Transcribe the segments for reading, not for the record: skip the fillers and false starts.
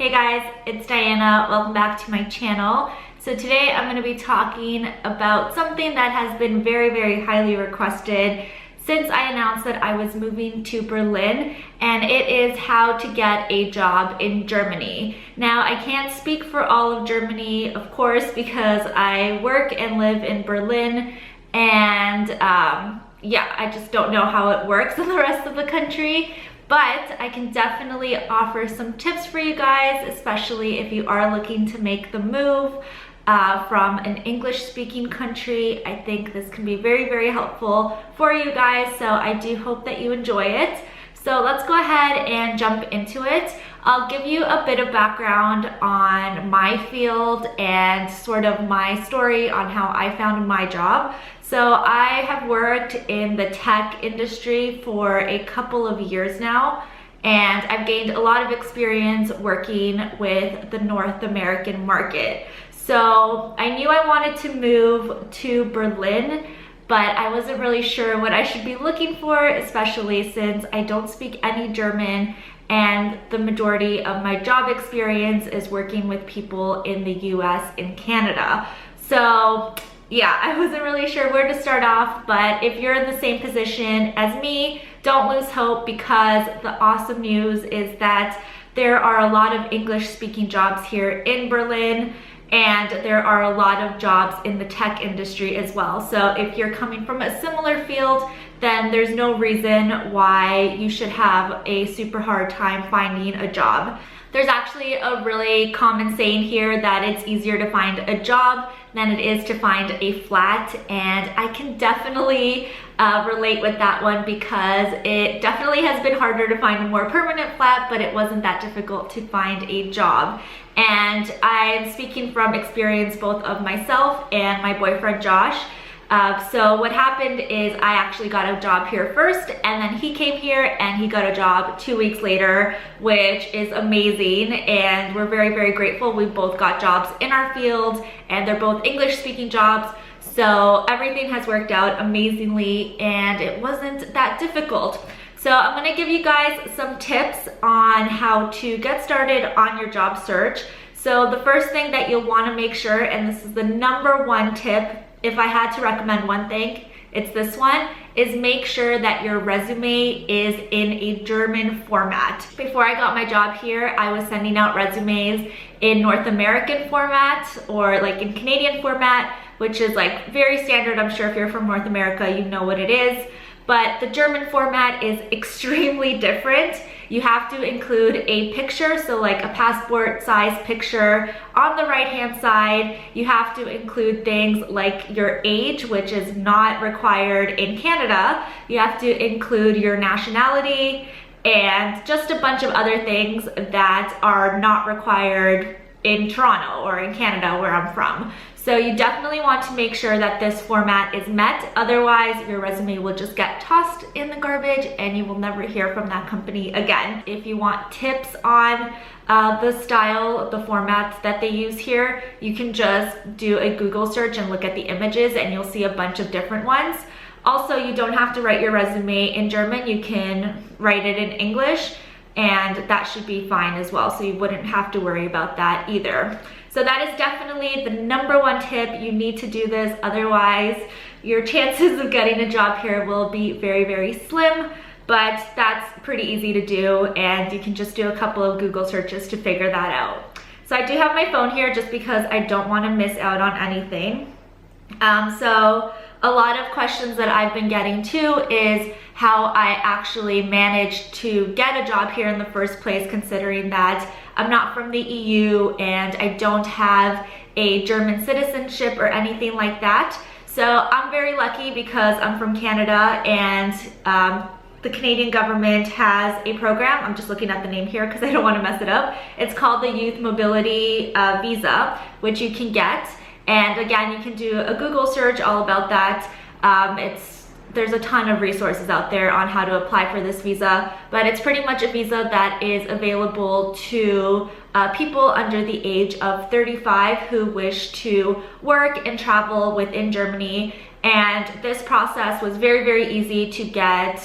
Hey guys, it's Diana. Welcome back to my channel. So today I'm going to be talking about something that has been very highly requested since I announced that I was moving to Berlin, and it is how to get a job in Germany. Now, I can't speak for all of Germany, of course, because I work and live in Berlin, and yeah, I just don't know how it works in the rest of the country. But I can definitely offer some tips for you guys, especially if you are looking to make the move from an English-speaking country. I think this can be very helpful for you guys, so I do hope that you enjoy it. So let's go ahead and jump into it. I'll give you a bit of background on my field and sort of my story on how I found my job. So I have worked in the tech industry for a couple of years now, and I've gained a lot of experience working with the North American market. So I knew I wanted to move to Berlin, but I wasn't really sure what I should be looking for, especially since I don't speak any German and the majority of my job experience is working with people in the US and Canada. So yeah, I wasn't really sure where to start off, but if you're in the same position as me, don't lose hope, because the awesome news is that there are a lot of English-speaking jobs here in Berlin, and there are a lot of jobs in the tech industry as well. So if you're coming from a similar field, then there's no reason why you should have a super hard time finding a job. There's actually a really common saying here that it's easier to find a job than it is to find a flat, and I can definitely relate with that one, because it definitely has been harder to find a more permanent flat, but it wasn't that difficult to find a job. And I'm speaking from experience both of myself and my boyfriend Josh. So what happened is I actually got a job here first, and then he came here and he got a job 2 weeks later, which is amazing, and we're very grateful. We both got jobs in our field, and they're both English-speaking jobs. So everything has worked out amazingly, and it wasn't that difficult. So I'm gonna give you guys some tips on how to get started on your job search. So the first thing that you'll wanna make sure, and this is the #1 tip, if I had to recommend one thing, it's this one, is make sure that your resume is in a German format. Before I got my job here, I was sending out resumes in North American format, or like in Canadian format, which is like very standard. I'm sure if you're from North America, you know what it is. But the German format is extremely different. You have to include a picture, so like a passport size picture on the right hand side. You have to include things like your age, which is not required in Canada. You have to include your nationality and just a bunch of other things that are not required in Toronto or in Canada, where I'm from. So you definitely want to make sure that this format is met. Otherwise, your resume will just get tossed in the garbage and you will never hear from that company again. If you want tips on the style, the formats that they use here, you can just do a Google search and look at the images and you'll see a bunch of different ones. Also, you don't have to write your resume in German. You can write it in English, and that should be fine as well. So you wouldn't have to worry about that either. So that is definitely the #1 tip. You need to do this, otherwise your chances of getting a job here will be very slim, but that's pretty easy to do, and you can just do a couple of Google searches to figure that out. So I do have my phone here just because I don't want to miss out on anything. So a lot of questions that I've been getting too is how I actually managed to get a job here in the first place, considering that I'm not from the EU and I don't have a German citizenship or anything like that. So I'm very lucky because I'm from Canada, and the Canadian government has a program. I'm just looking at the name here because I don't want to mess it up. It's called the Youth Mobility Visa, which you can get. And again, you can do a Google search all about that. There's a ton of resources out there on how to apply for this visa, but it's pretty much a visa that is available to people under the age of 35 who wish to work and travel within Germany. And this process was very easy to get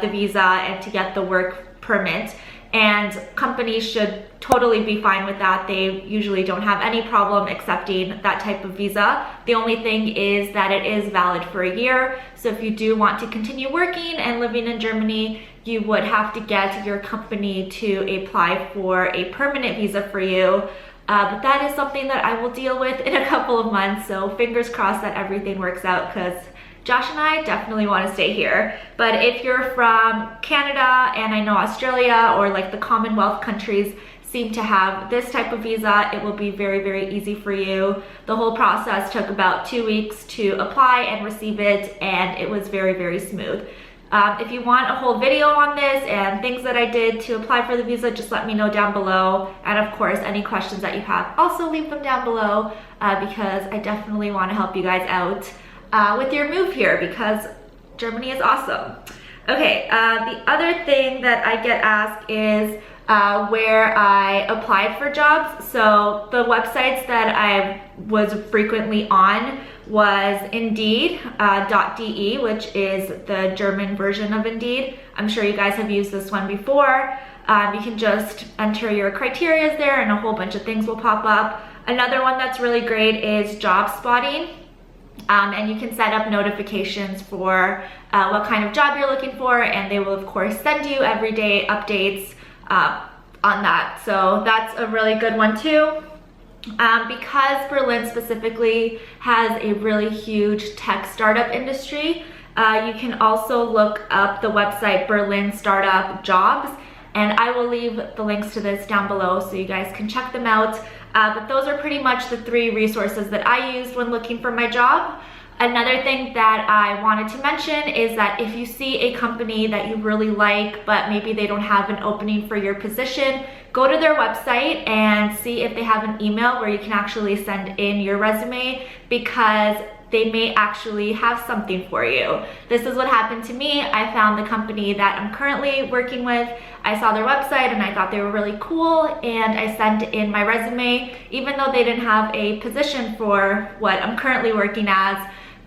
the visa and to get the work permit. and companies should totally be fine with that. They usually don't have any problem accepting that type of visa. The only thing is that it is valid for a year. So if you do want to continue working and living in Germany, you would have to get your company to apply for a permanent visa for you. But that is something that I will deal with in a couple of months. So fingers crossed that everything works out, because Josh and I definitely want to stay here. But if you're from Canada, and I know Australia or like the Commonwealth countries seem to have this type of visa, it will be very, very easy for you. The whole process took about 2 weeks to apply and receive it, and it was very, very smooth. If you want a whole video on this and things that I did to apply for the visa, just let me know down below. And of course, any questions that you have, also leave them down below, because I definitely want to help you guys out with your move here, because Germany is awesome. Okay, the other thing that I get asked is where I applied for jobs. So the websites that I was frequently on was Indeed.de, which is the German version of Indeed. I'm sure you guys have used this one before. You can just enter your criteria there and a whole bunch of things will pop up. Another one that's really great is Job Spotting. And you can set up notifications for what kind of job you're looking for, and they will of course send you everyday updates on that. So that's a really good one too. Because Berlin specifically has a really huge tech startup industry, you can also look up the website Berlin Startup Jobs, and I will leave the links to this down below so you guys can check them out. But those are pretty much the 3 resources that I used when looking for my job. Another thing that I wanted to mention is that if you see a company that you really like, but maybe they don't have an opening for your position, go to their website and see if they have an email where you can actually send in your resume, because they may actually have something for you. This is what happened to me. I found the company that I'm currently working with. I saw their website and I thought they were really cool, and I sent in my resume, even though they didn't have a position for what I'm currently working as.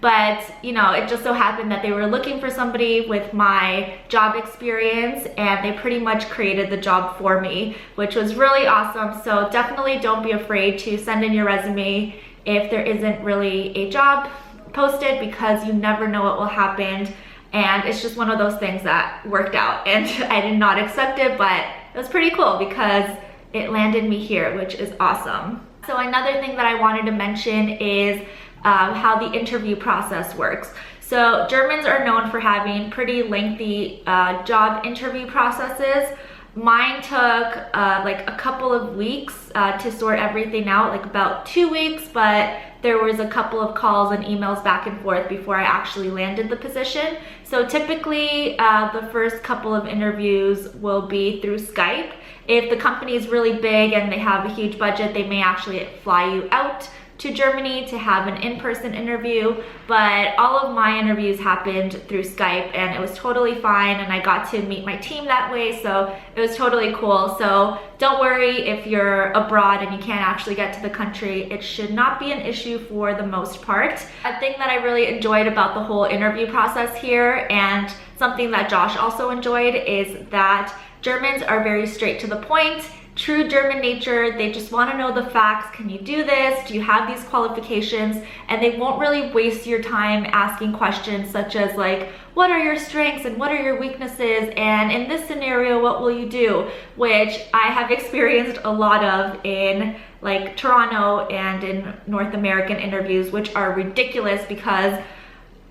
But you know, it just so happened that they were looking for somebody with my job experience, and they pretty much created the job for me, which was really awesome. So definitely don't be afraid to send in your resume if there isn't really a job posted, because you never know what will happen. And it's just one of those things that worked out, and I did not expect it, but it was pretty cool because it landed me here, which is awesome. So another thing that I wanted to mention is how the interview process works. So Germans are known for having pretty lengthy job interview processes. Mine took like a couple of weeks to sort everything out, like about 2 weeks, but there was a couple of calls and emails back and forth before I actually landed the position. So typically the first couple of interviews will be through Skype. If the company is really big and they have a huge budget, they may actually fly you out to Germany to have an in-person interview, but all of my interviews happened through Skype, and it was totally fine, and I got to meet my team that way, so it was totally cool. So don't worry if you're abroad and you can't actually get to the country. It should not be an issue for the most part. A thing that I really enjoyed about the whole interview process here, and something that Josh also enjoyed, is that Germans are very straight to the point. True German nature, they just want to know the facts. Can you do this? Do you have these qualifications? And they won't really waste your time asking questions such as like, what are your strengths and what are your weaknesses? And in this scenario, what will you do? Which I have experienced a lot of in like Toronto and in North American interviews, which are ridiculous because,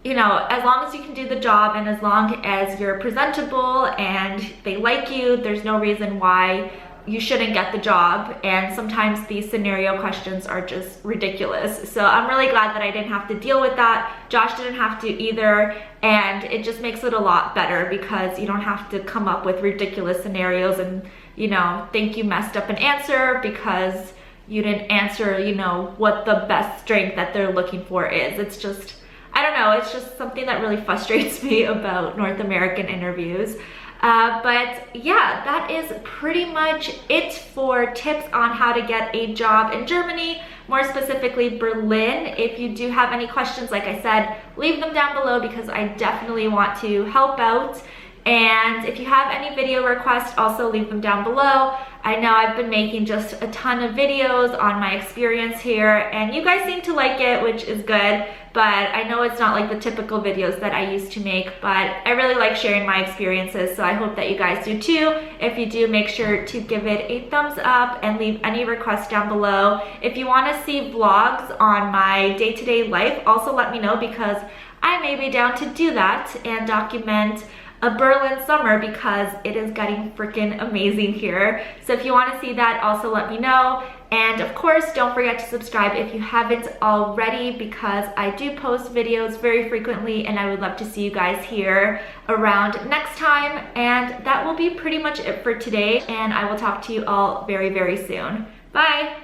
you know, as long as you can do the job and as long as you're presentable and they like you, there's no reason why you shouldn't get the job. And sometimes these scenario questions are just ridiculous. So I'm really glad that I didn't have to deal with that. Josh didn't have to either. And it just makes it a lot better because you don't have to come up with ridiculous scenarios and, you know, think you messed up an answer because you didn't answer, you know, what the best strength that they're looking for is. It's just, I don't know, it's just something that really frustrates me about North American interviews. But yeah, that is pretty much it for tips on how to get a job in Germany, more specifically Berlin. If you do have any questions, like I said, leave them down below because I definitely want to help out. And if you have any video requests, also leave them down below. I know I've been making just a ton of videos on my experience here, and you guys seem to like it, which is good, but I know it's not like the typical videos that I used to make, but I really like sharing my experiences, so I hope that you guys do too. If you do, make sure to give it a thumbs up and leave any requests down below. If you want to see vlogs on my day-to-day life, also let me know, because I may be down to do that and document a Berlin summer, because it is getting freaking amazing here. So if you want to see that, also let me know. And of course, don't forget to subscribe if you haven't already, because I do post videos very frequently, and I would love to see you guys here around next time. And that will be pretty much it for today, and I will talk to you all very, very soon. Bye!